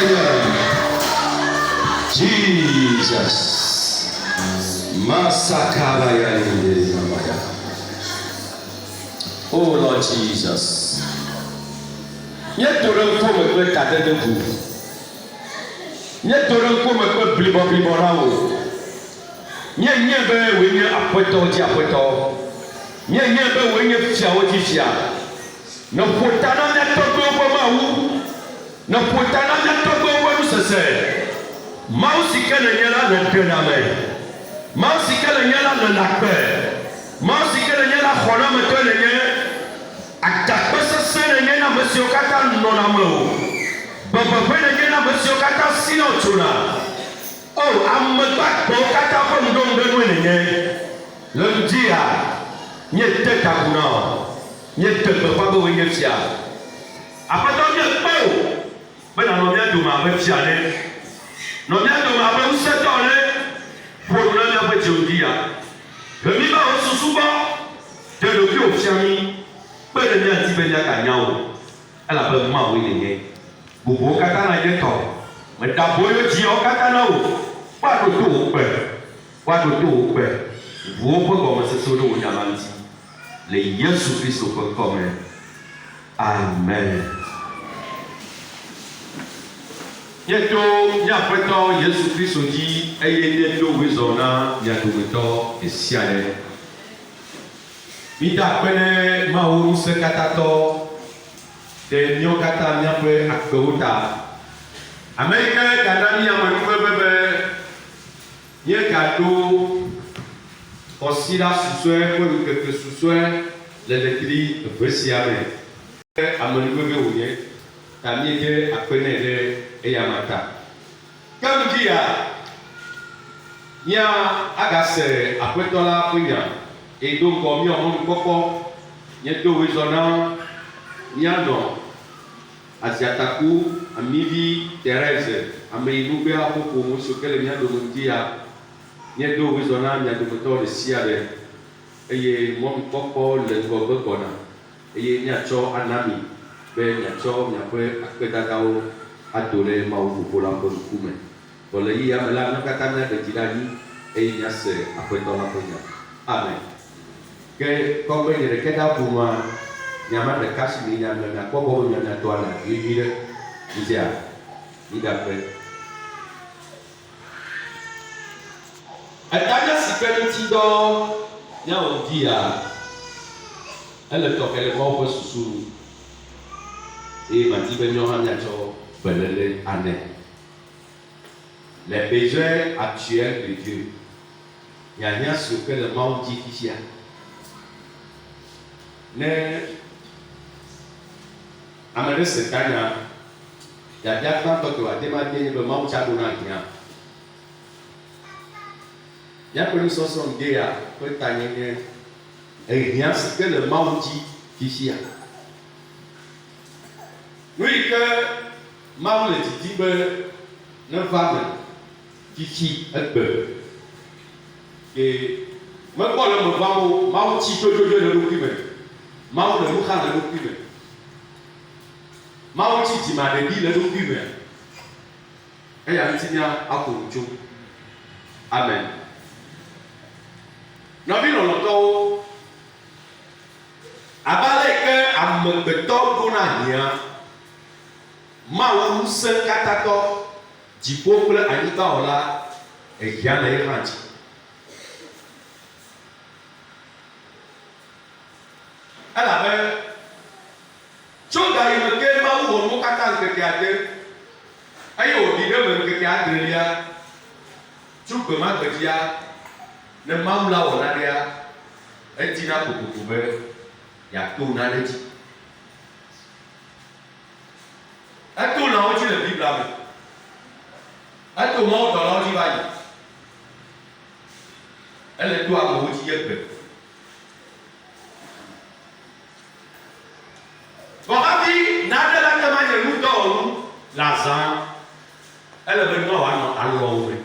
Seigneur. Jesus. Masakabaya Maya. Oh Lord Jesus. Yet to run for me, Kate de Bou. Yet to run for me, Blibo. Nyebe wenye apoto ti apoto. Nyebe wenye fia o ti fia. No potana na togo bo mawu. No potana na togo bo sese. Mausi kele nyela na pename. Mausi kele nyela na nakpe. Mausi kele nyela khona metole nye. Akapesa sene nye na monsieur kata nonamo. Baba pene nye na monsieur kata sino chuna. Oh, I'm back to Kata from Dongwen. Le dia, yet take up now. Yet take the Papa when you see. Après ton bien, but I know that to my website. No, that to my website on it. For another way to dia. Remember also Suba, tell the few of Shami, but the Tibet Kanyao. And I put my winning game. Bubu Katana get top. But that boy, Gio Katano. What do you do? What do you do? Vous pouvez se sauver au Yamanti. Les Yesu Christ au commun. Amen. Yeto, ya preto Yesu Christ dit, ayez des wizona, ya dumeto et siale. Mita pene mauru se katato, de nyokata nyapwe akouta. Amerika kanani ya bebe. Nye cadeau aussi là sous-soin pour que sous-soin l'électrique appréciable. Amoureux ou bien, t'as mis que à connaître et à matin. Comme dit il y a agacé après toi là pour et donc comme il y a un coco, il y a deux raisonnants, il y a non. Asiataku, Amidi, Thérèse, Améinoubé à propos, monsieur quel vient de nous dire. Il y a deux raisonnables, il y a deux motos de Siade. Et mon coco, le gogo, et il y a un ami. Ben, il y a un peu adoré Maou pour la bonne coume. Pour le y a la Nakatana de Tirani, et il y a ce après dans la première. Amen. Que comme il y a des cas pour moi, il y a un casse, il y a un coco, il y a un toile, il y a il y a Atanya sikeni do nya odi a ele to kele mo po susuru et mati be nyo ha nya cho belele ane les besoins actuels de Dieu il y a rien sur que le monde dit ici ne amene setanya ya bien quand to a demandé le monde chadona kia. Il y a une chanson de guerre, et rien, c'est que le mal dit ici. Oui, que mal le dit, ne femme qui est peu. Et même quand le mot mal dit peu de le document, mal le mot le document. Mal dit m'a dit le document. Et il y a un signe à Kouchou. Amen. Nabi loloto abale ke amebeto dona nia mawu se katato dziƒo kple anyigba ola ehia le hã dzi elabe tso ga yi me ke mawu wɔ nu katã ŋkeke ade eye wòɖi ɖe me ŋkeke adrelia tso gbe ma gbe dzia. Ne mawu la wɔ naɖea etina kokoko be yeato naɖe dzi eto nawo dzi le bibla me eto mawu dɔlawo dzi va yi ele to amewo dzi ye gbe bɔhafi naɖe la tema nye nu dɔwɔnu le azã ele be nɔ wòanɔ alɔwo me.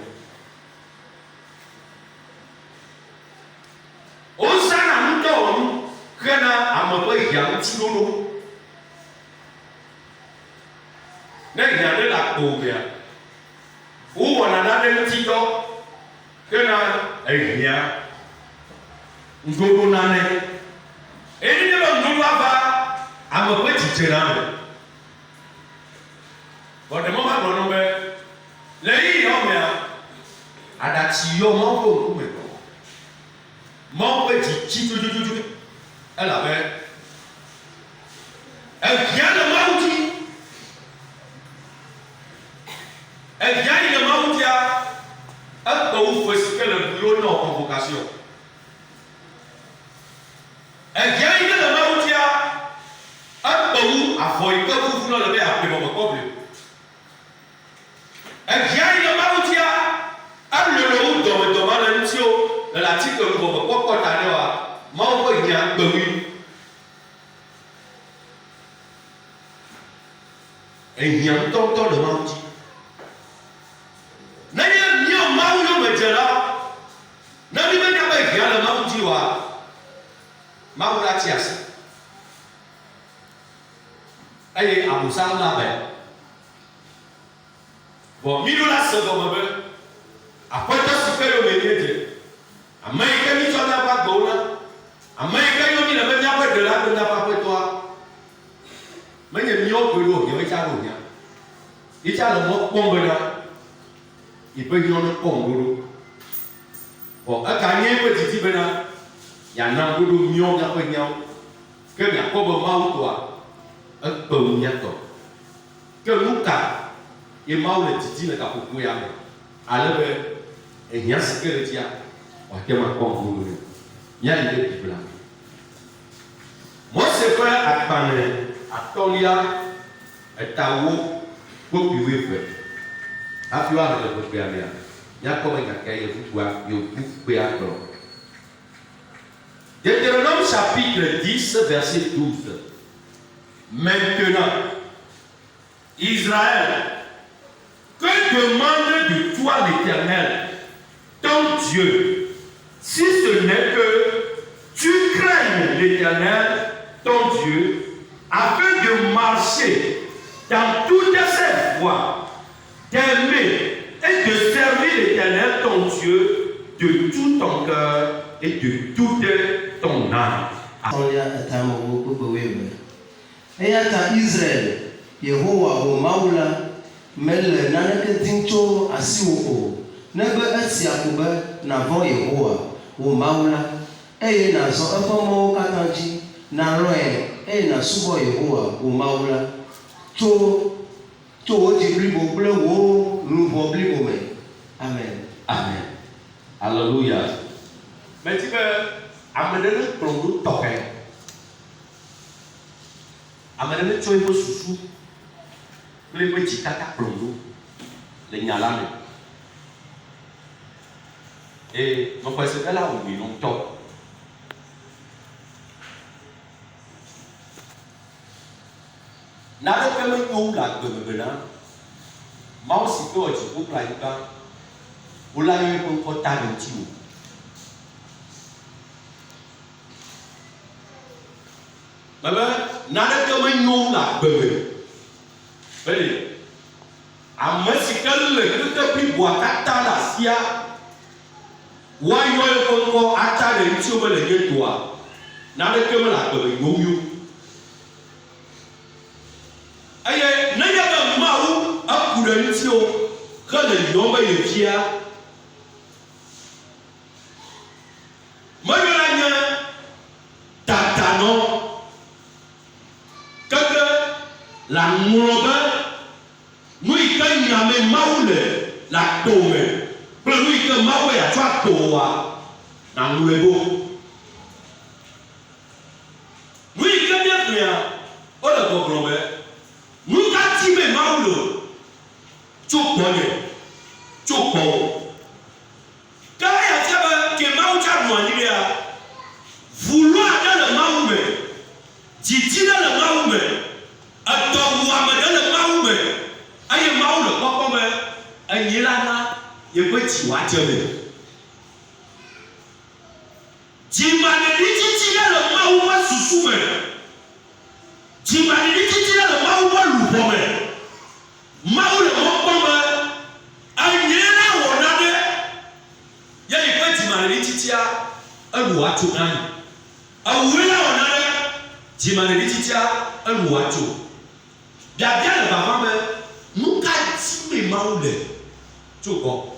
Yang ti lolo, ne yang de la Obia. Who want another Tito? Kena, Ehia, Ngulu Nane. Any of Ngulava, I'm a witch to but the moment when I'm lay Yomia, and that's your mom. Mom, witch, I love it. And Yana Mountie. And Yana Mountia, up the first color, you know, convocation. And Yana Mountia, up the avoid the not a bit of a problem. And Yana Mountia, up the road, Domalancio, the Latico of a Pocotanoa, Mount Young, the et bien tant de menti. N'ayez ni un maou le mettra, n'avez pas bien le menti wa, maou la tias. Ayez à vous ça la belle. Bon, milou la seconde belle. Après tout ce que vous mettez, à main que mi t'en a pas bon là, à main que mi la mettra pas de là, n'a pas pour toi. Mais il y a mieux que l'eau, il y a un charbon. Il y a le mot pombe-là. Il peut y avoir un pombe. Bon, à gagner petit peu-là, il y a un peu de mieux que il y a que il y a pas de mal quoi. Un peu de mieux que nous car il m'a le petit le capot pour y aller. Alors il y a ce que le dia, on a un pombe. Il y a des petits blancs. Moi c'est pas à parler. Atolia etawo kopiwe fe afiwa le kopiwe ya yakoba ngakaye fukwa yo fukwe akro. Deutéronome chapitre 10 verset 12. Maintenant Israël, que demande de toi l'Éternel ton Dieu, si ce n'est que tu craignes l'Éternel ton Dieu, afin de marcher dans toutes ses voies, d'aimer et de servir l'Éternel ton Dieu de tout ton cœur et de toute ton âme. Israël, Yehowa o Maula, mele naneke dincho asiwo nebe esi akube na vo Yehowa o Maula, eye na zo efomo katanji na roe na subo Yehowa o Maula to oji blibo ble wo lubo blibo me. Amen. Amen. Alléluia. Mais tu veux amener le plomb toqué. Amener le choix sous les petits caca plomb les nyalane. Et mon frère c'est là où ils ont tort. Nada que me youla de me là, moi aussi que je vous plaît pas, vous l'avez pour porter le tio. Maman, nada que me youla de me. Allez, à moi c'est que le plus bois katana sia, wayo ko ata le tio me le yetoa, nada que me la de yoyo. Aïe, n'a y a pas maou à coup de l'utio, quand le lion va y fier. Maïlania, tatano, quand la mouloba, nous y gagnons la même maoule, la tome, pour nous y gagnons maoule à toi toa, dans l'ouebo. Nous y gagnons rien, on a pas problème. Nous avons maoulo, chokone, chokon. Quand il y a que maoucha douanilia, vouloir dans le maoume, titi dans le maoume, attends-moi dans le maoume, aïe maoulo, papa, aïe lana, il peut t'y watcher. Jimane titi dans le maoume sous soume. Jimane titi dans le maoume loupome. Maoulo watu nani awela onare jimane dititia enu watu biabia le baba me nuka ti me maule tuko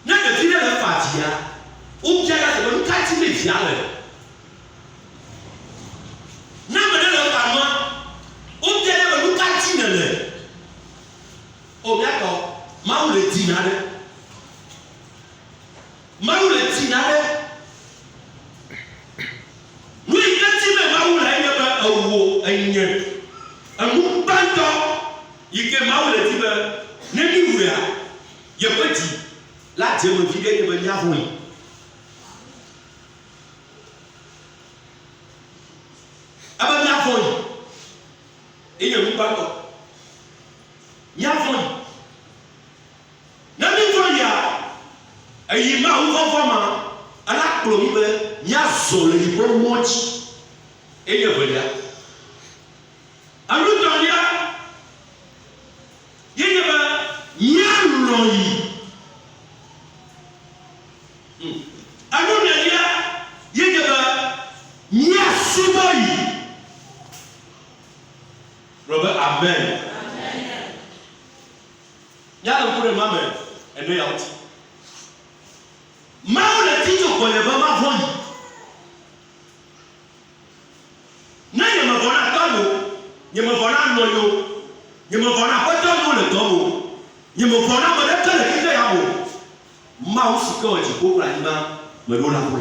na de file le fatia o bia ya se nuka ti me fia le na me le baba o bia ya nuka ti ne le o bia ko maule ti na de maule ti na de lui kati me maule anya ba owo anya anu banto yike maule ti ba ne ni wura ye pati la je mo fide ye ba nya ho yi aba nya ho yi e ye mu banto nya ho yi na mi to ya ayi ma ho fo ma ala klo mi be nya zo le yi bo mochi e ye bolia anu to ya ye ba nya lo yi anu na ya ye ba nya subo yi Robert amen ya lo kure mama eno ya uti mawo le ti jo ko le ba ma fo yi na ye ma bona to ye ma bona no yo ye ma bona ko to mo le to mo ye ma bona mo le to le ki le ya mo ma o si ko ji ko ra ni ba me lo la ko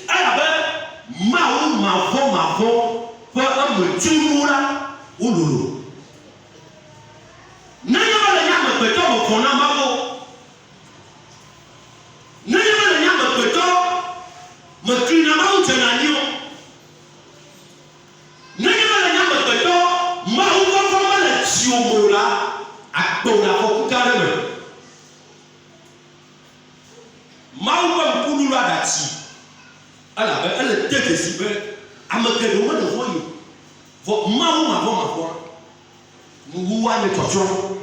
ala ba ma fo ko am tu mu la o lo na ye ba le nya me pe to mo fo na ma ko na ye ba le nya me pe to me kri na ma o je na ni o na ye ba le nya me pe to ma o ko fo ma le ti o mo la akpo la ko ku ka de me ma o ko ku lu la da ti ala be ele tete si be amake do ma de fo yi fo ma fo nu wa ne totoro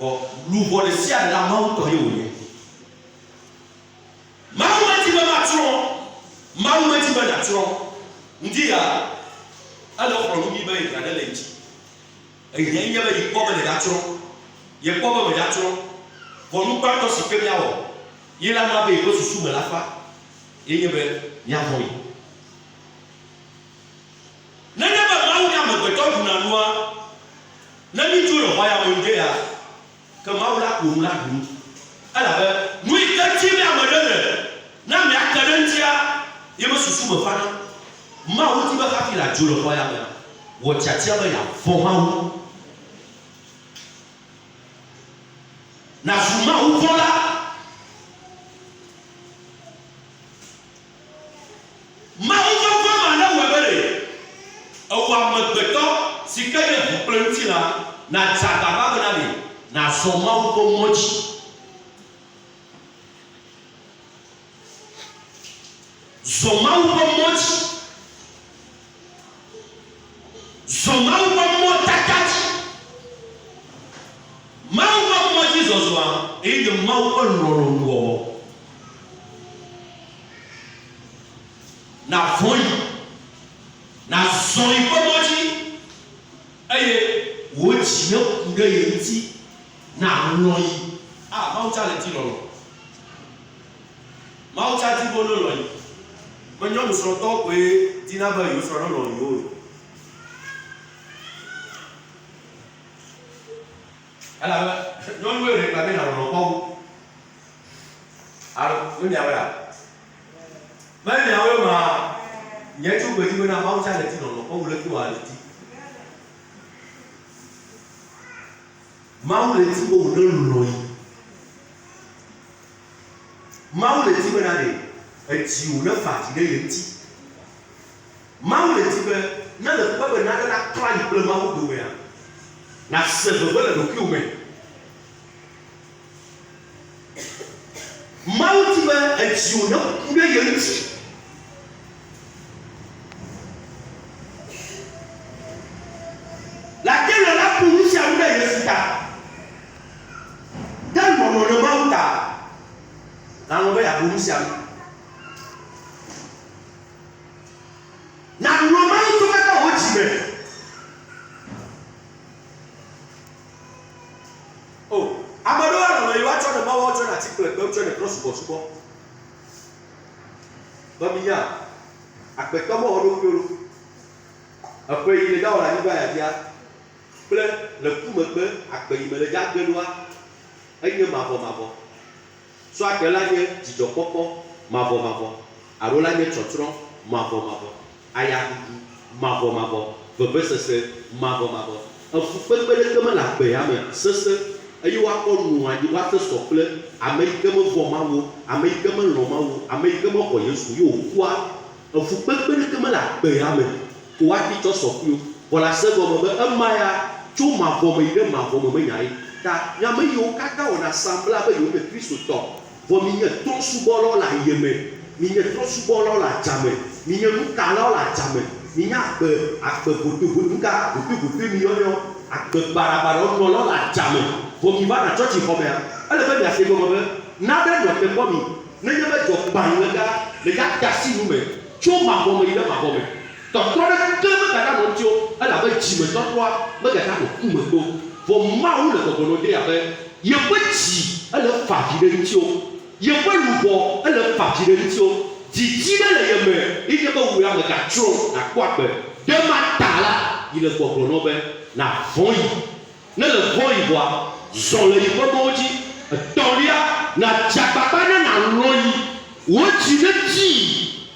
o lu vo de si ala ma o to ye o ye ma o ti be ma tro ma o ti be na tro ndi ya ala ko mi be ka de le ti e ye nya be yi po be da tro ye po be da tro vo nu pa to si pe ya o ye la ma be ko susu me la fa ye ye be nya vo yi na ne ba ma o nya me be to du na nuwa na mi tu lo ya mo nge ya ke ma o la ko mu la du ala be nu ka ti me amade le na me akarentia ye mo susu me fa na ma o ti ba ka fi la ju lo ya me wo chatia ba ya fo ma o na fu ma o fo la ma o fo ma na wo be le o wa me gbeto sika ye fu plenti la na chata ba na le na so ma o ko moji so ma o ko moji so ma o ko mo takati ma o ko moji zo zo e de ma o ko lolo na foi na so i ko moji aye wo chi no nga ye nti na no yi ma o cha le ti lolo ma o cha ti bo lo yi mo nyo so to pe ti na ba yo so lo yo ala no we re pa be na ro ko aro ni awara ma ni awe ma nye tu pe ti na ma o cha le ti lolo ko wo le ki wa le ti ma o le ti bo wo lo yi ma o le ti be na de eti o na fa ti de ye ti ma o le ti be na le pa be na na kra yi ple ma o do ya na se be le do ki o me ma o ti be eti o na ku de ye ti la tele la police a ule ye sita dan mo no ma uta na subɔsubɔ be minya akpetɔ mɔ wɔ ɖo kpolo eƒe yi le dza wɔ le anyigba ya dzia kple le kumegbe akpe yi me le dza gbe ɖoa enye mavɔmavɔ soit la nye dzidzɔkpɔkpɔ mavɔmavɔ alo la nye tsɔtsrɔ̃ mavɔmavɔ ayaɖuɖu mavɔmavɔ vevesese mavɔmavɔ efukpekpe ɖeke me le agbe ya me sese eye woakɔ nu anyi woate sɔ kple ame yi ke mevɔ Mawu ame yi ke melɔ Mawu ame yi ke mexɔ Yesu ye wòkua efukpekpe ɖeke me le agbe ya me ko woateŋ tsɔ sɔ kpli wo vɔ le ase gɔme be ema ya tso mavɔ me yi ɖe mavɔ me menya ye ta nyame yiwo katã wɔna asambla be yewo nye kristotɔ vɔ mi nye trɔ̃subɔlawo le ayeme mi nye trɔ̃subɔlawo le adzame mi nye nukalawo le adzame mi nye agbe votovo nuka votovoto mi yɔyɔ agbe barabarawo nɔlawo le adzame vɔ mi va na tsɔtsi xɔmea ele be miase gɔme be naɖe nɔ teƒe mi nenye be dzɔgbalẽ gã le ya da asi nu me tso mavɔ me yi ɖe mavɔ me tɔtrɔ ɖe ke megata nɔ ŋuti o elabe dzimetɔtrɔa megata nɔ kume to vɔ Mawu le gbɔgbɔnɔ de abe yeƒe dzi ele fa vi ɖe ŋuti o yeƒe luʋɔ ele fa vi ɖe ŋuti o dzidzi ɖe le yeme yi nye be wò ya me gatrɔ nakpɔ agbe ɖe ma ta la yi le gbɔgblɔ be na vɔ yi ne le vɔ yi vɔa zɔ le yi ƒe mɔwo dzi etɔ̃lia na dze agbagba ne nalɔ yi wò dzi ne dzi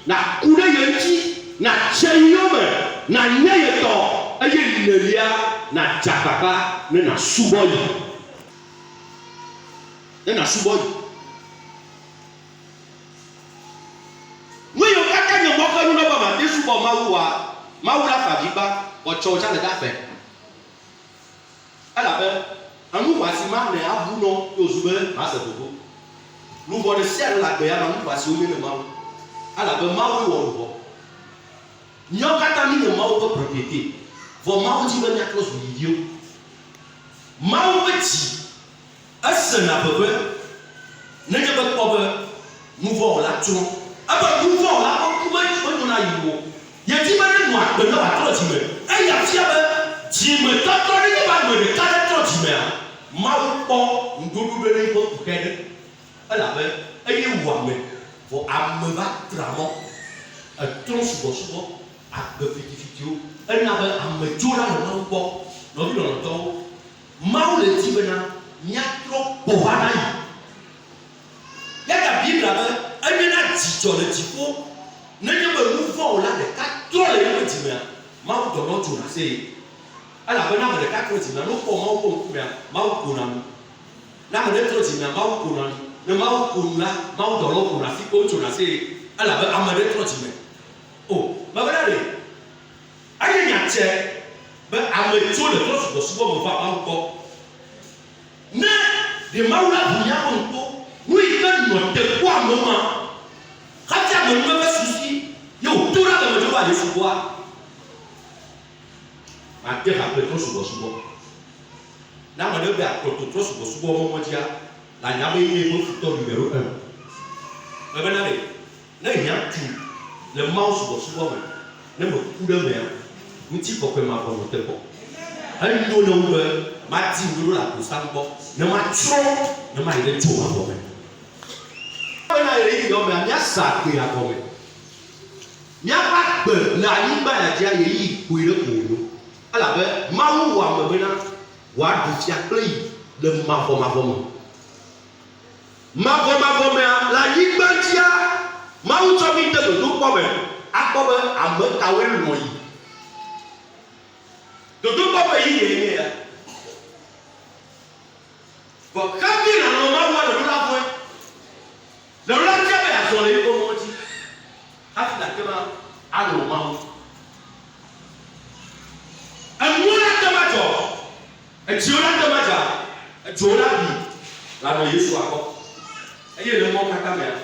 na ku ɖe ye ŋuti na dze yi yome na nye ye tɔ eye nelia na dze agbagba ne na subɔ yi ne na subɔ yi. Nu yiwo katã nye mɔkenu ne be mate subɔ Mawua Mawu la fa avigbã wɔtsɔ wo tsa le daƒe elabe enu wɔasi ma ne abu nɔ yozu be ma se vovo luvɔ ɖe sia ɖe le agbe ya me enu wɔasiwo nye ne Mawu elabe Mawu wɔ luvɔ nyawo katã mi nye Mawu ƒe propriété vɔ Mawu dzi be miatrɔ zu yiviwo Mawu ƒe dzi esena veve nenye be kpɔ be nuvɔwɔla trɔ ebe nuvɔwɔla ƒe ku menyona yi o yedi be ne nɔ agbe ne wòatrɔ dzime eya fia be dzimetɔtrɔ ne nye be ame ɖeka ɖe trɔ dzimea Mawu kpɔ ŋuɖoɖo ɖe ne ƒe kukɛ ɖe elabe eye wò ame vɔ ame va tra mɔ etrɔ subɔsubɔ agbe fitifitiwo ena be ame dzo la le Mawu gbɔ nɔvi lɔlɔtɔwo Mawu le di bena miatrɔ kpɔ va na yi yaga Biblia be enyena dzidzɔ le dziƒo nenye be nuvɔwɔla ɖeka trɔ le yeƒe dzimea Mawu dɔnɔ dzona se elabena ame ɖeka trɔ dzimea ne wokpɔ Mawu ƒe ŋkumea Mawu ƒona nu ne ame ɖe trɔ dzimea Mawu ƒona nu ne Mawu ƒo nu la Mawu dɔnɔ ƒona fi kpe wodzona se elabe ame ɖe trɔ dzime o mebena ɖe eye nyatse be ame tso le trɔ subɔsubɔ me va Mawu gbɔ ne ɖe Mawu la ʋu miaƒe ŋkuto nu yi ke nɔ teƒe ame ma hafi ame nu ƒe susi ye wòto ɖe ame ɖe va Yesu gbɔa ate ha kple trɔ subɔsubɔ ne ame ɖe be akplɔto trɔ subɔsubɔ mɔmɔdzia le anya be ye ƒe futɔ numéro 1 mebena ɖe ne hiã tu le Mawu subɔsubɔ me ne me ku ɖe mea ŋuti kɔkɔe ma vɔ no te kɔ enyo ne wo be mati ŋuɖoɖo le aƒosa gbɔ ne matrɔ ne ma yi ɖe tso ma gbɔ me bena yi yi gɔmea miasa agbe ya gɔme miaƒe agbe le anyigba ya dzia ye yi koe ɖe ko no elabe Mawu wɔ ame bena wòaɖu fia kple yi le mavɔmavɔ me mavɔmavɔ mea le anyigba dzia Mawu tsɔ mi de dodokpɔ me akpɔ be ame kawoe nɔ yi dodokpɔ me yi ye nye ya vɔ hafi nanɔ Mawu le nu la fɔe le nu la fia be azɔ le yeƒe mɔ dzi hafi gake ma anɔ Mawu enu la te ma dzɔ edziwo la te ma dza edzo la bi la nɔ Yesu akɔ eye le mɔ katã mea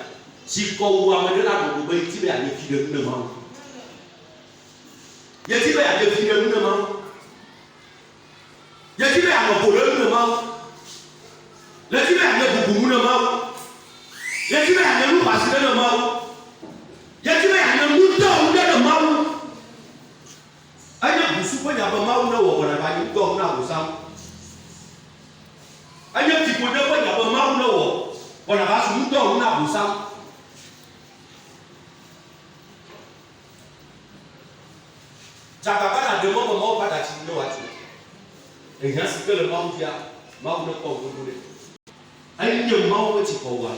si kɔ wu ame ɖe la ɖoɖo be yeti be ade fi ɖe nu ne Mawu yeti be ade fi ɖe nu ne Mawu yeti be ame ƒo ɖe nu ne Mawu yeti be ade bubu nu ne Mawu yeti be ade nu xɔasi ɖe ne Mawu yeti be ade nu dɔ ŋu ɖe ne Mawu enye busu ƒe nya be Mawu ne wɔ wɔna va nyi dɔ ŋu na abosam enye fiƒode ƒe nya be Mawu ne wɔ wɔna va su ŋu dɔ ŋu na abosam. Dzakaba na demɔ mɔmɔ ba da tsi ne wa tso. Ehia si ke le Mawu dia, Mawu ne kɔ gbogbo ɖe. Enye Mawu ƒe tsikɔ wa.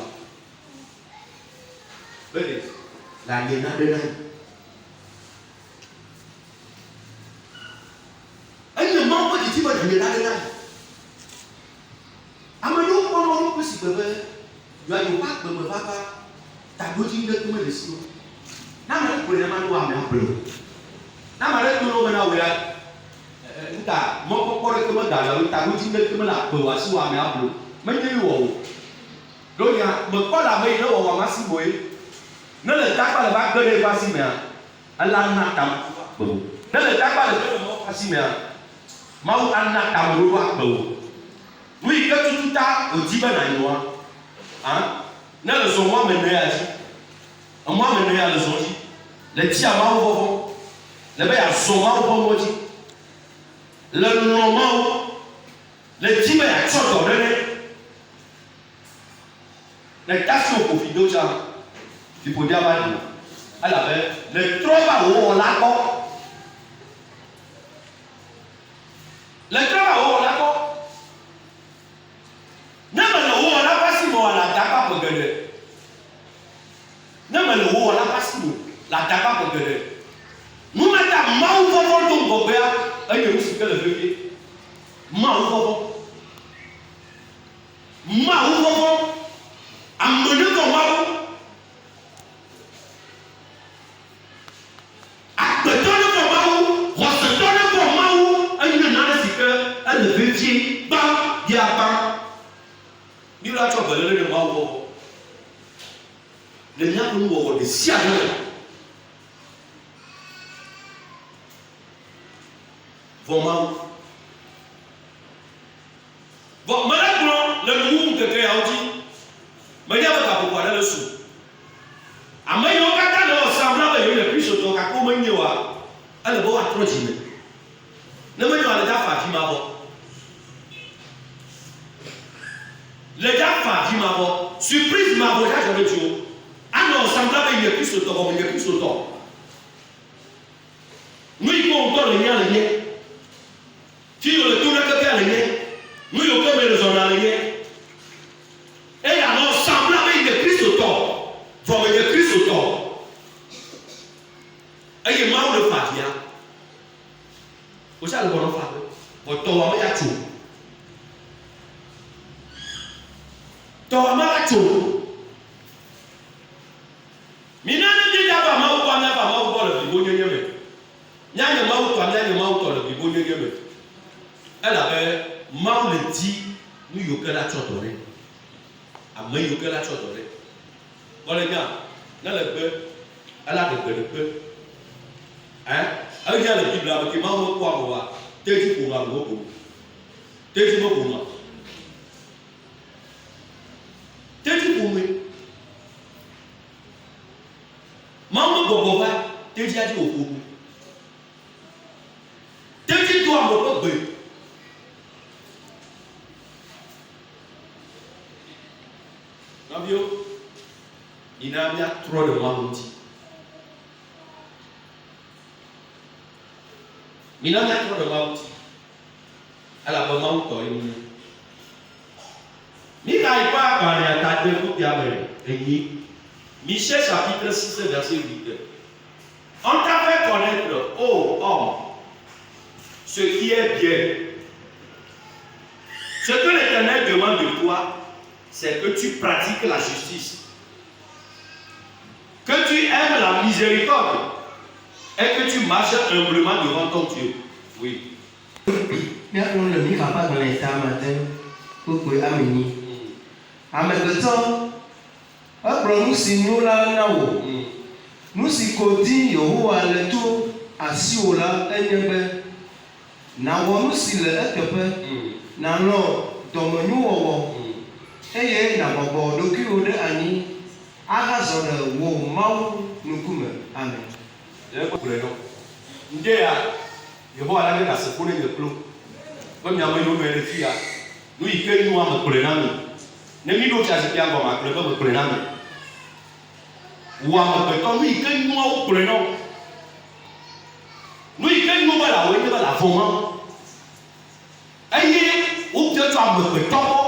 Bele le aliena ɖe na yi. Enye Mawu ƒe dzidzi be le aliena ɖe na yi. Ame ɖewo kpɔ nɔ ŋku si gbe be yɔa yewo ƒe agbeme vava tagodzi ɖe me le si wo. Na ame ɖe gblɔ ne ma ɖo ame agblɔ. Na ame ɖe gblɔ be na wo ya nta mɔkpɔkpɔ ɖe ke me da le tagodzi ɖe ke me le agbe wa si wo ame agblɔ. Menye wɔ o. Do nya mekpɔ le ame yi ne wɔwɔ ma si boe. Ne le takpa le va ge ɖe va si mea, ela na tam agbe. Ne le takpa le ge ɖe mɔ va si mea, Mawu ana tam ɖo agbe. Nu yi ke tututa wòdi be nànyoa, ne le zɔ mɔ ame ne ya dzi, emɔ ame ne ya le zɔ dzi, le tia Mawu vɔvɔ, le be yazɔ Mawu ƒe mɔ dzi, le lɔlɔ Mawu, le di be yatsɔ dɔ ɖe nɛ, le tasi wo ƒofi do tsa, fiƒodia va ɖi, elabe le trɔ va wò wɔla gbɔ, le trɔ va wò wɔla gbɔ. Ne me le wo wɔla ƒe asi me wòa le adakpa ƒe geɖe. Ne me le wo wɔla ƒe asi me le adakpa ƒe geɖe. Numeta Mawu vɔvɔ do ŋgɔgbea enye nu si ke le vevie. Mawu vɔvɔ. Mawu vɔvɔ. Ame ne vɔ Mawu. Agbetɔ ne vɔ Mawu. Xɔsetɔ ne vɔ Mawu. Enye nane si ke ele vevie gbã dia gbã. Ni la tsɔ belele ɖe Mawu wɔwɔ. Le míaƒe nuwɔwɔ ɖe sia ɖe me. Vɔ Mawu. Vɔ me ɖe kplɔ le nuwuwu keke yawo dzi. Menye be gaƒoƒo aɖe le su. Ame yiwo katã le wɔ sam na be yewo le Kristotɔ gake womenye oa, ele be woatrɔ dzi me. Ne menye oa le dza fa afi ma vɔ. Le dza fa afi ma vɔ. Surprise ma vɔ dza dzɔ ɖe tso. Anɔ sam na be nye Kristotɔ gɔme nye Kristotɔ. Nu yi ke wòtɔ le nya le nye. Fi yiwo le to ɖe keke le nye. Nu yiwo ke me le zɔna le nye. Eye anɔ sam na be nye Kristotɔ. Vɔ me nye Kristotɔ. Eye Mawu le fa afia. Wòtsa le gbɔdɔ fa be. Tɔwɔ me ya tso. Tɔwɔ me ya tso. Mina ne dzi dza va Mawu gbɔ mía va Mawu gbɔ le blibo nyenye me. Mía nye Mawu tɔ mía nye Mawu tɔ le blibo nyenye me. Elabe Mawu le di nu yiwo ke la tsɔ dɔ ɖe. Ame yiwo ke la tsɔ dɔ ɖe. Bɔle nya ne le gbe ela ɖe gbe ɖe gbe. Eya le Biblia me ke Mawu kpɔ ame wa tedzi ƒo ame wo ƒo. Tedzi me ƒo ma. Tedzi ƒo me. Mawu gbɔgbɔ va tedzia dzi wòƒo ƒo. Tedzi do ame ƒe gbe. Nɔviwo, yina míatrɔ ɖe Mawu ŋuti. Mina míatrɔ ɖe Mawu ŋuti. Elabe Mawu tɔ ye nye. Mika yi ƒe agbalẽa ta de nubia me enyi. Michée chapitre 6 verset 8. On t'a fait connaître, ô homme, ce qui est bien. Ce que l'Éternel demande de toi, c'est que tu pratiques la justice, que tu aimes la miséricorde et que tu marches humblement devant ton Dieu. Oui. Míaƒe le mi papa gblẽ ta matin kpekpe ame nyi. Amegbetɔ egblɔ nu si nyo la na wò. Nu si ko di Yehowa le to asiwò la enye be nàwɔ nu si le eteƒe, nàlɔ dɔmenyowɔwɔ, eye nàbɔbɔ ɖokuiwò ɖe anyi agazɔ ɖe wò Mawu ŋkume. Amen. Ndea Yehowa la ne gase ƒo ɖe nye klo. Be miame yiwo nɔ ɖe fia, nu yi ke nua me kplɔe na mi. Ne mi ɖo tsia zikpia gɔme akplɔe be me kplɔe na mi. wò amegbetɔ nu yi ke nuawo gblɔe nɔ nu yi ke nu be la woe nye be la vɔ ma eye wobia tso amegbetɔ gbɔ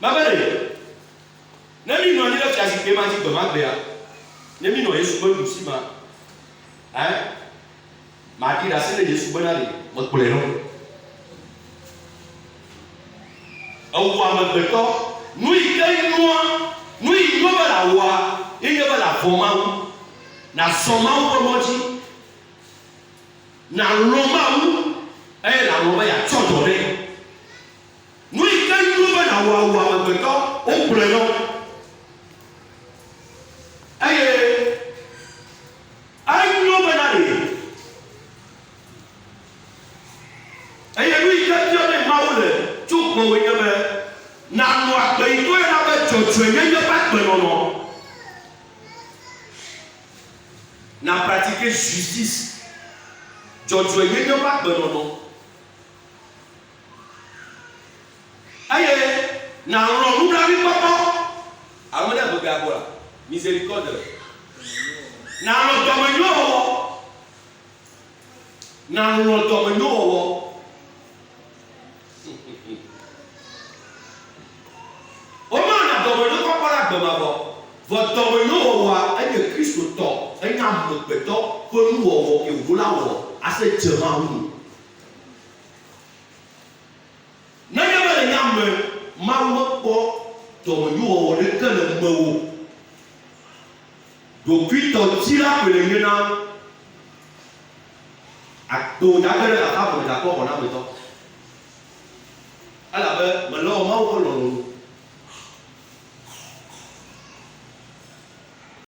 mabele ne mi nɔ anyi ɖe fiazikpui ma dzi gbe ma gbea ne mi nɔ Yesu ƒe ɖusi ma maɖi ɖe asi ɖe Yesu bena ɖe mekplɔe nɔ ewɔ amegbetɔ nu yi ke nua nu yi nua be la wɔa ye nye be la vɔ Mawu na zɔ Mawu ƒe mɔ dzi na lɔ Mawu eye la lɔ be yeatsɔ dɔ ɖe nu yi ke nua be la wɔa wɔ amegbetɔ wogblɔe nɔ eye enyo bena ɖe eye nu yi ke biɔ ne Mawu le tso gbɔwoe nye be nanɔ agbe yi to yena be dzɔdzɔenyenye ƒe agbenɔnɔ na pratiquer justice dzɔdzɔenyenye ƒe agbenɔnɔ eye nanɔ nublanuikpɔkpɔ ame ɖe be gagbɔ la miséricorde nanɔ dɔmenyowɔwɔ nanɔ dɔmenyowɔwɔ womana dɔmenyokpɔkpɔ la gbemavɔ vɔ dɔmenyowɔwɔa enye Kristo tɔ enye amegbetɔ ƒe nuwɔwɔ ke wòɖo la wɔ ase dze Mawu nu nenye be le nyame Mawu mekpɔ dɔmenyowɔwɔ ɖeke le mewò ɖokuitɔ ti la koe le nye na ato dage ɖe aƒe me gakpɔ wɔ na metɔ elabe mele wɔ Mawu ƒe lɔlɔ̃nu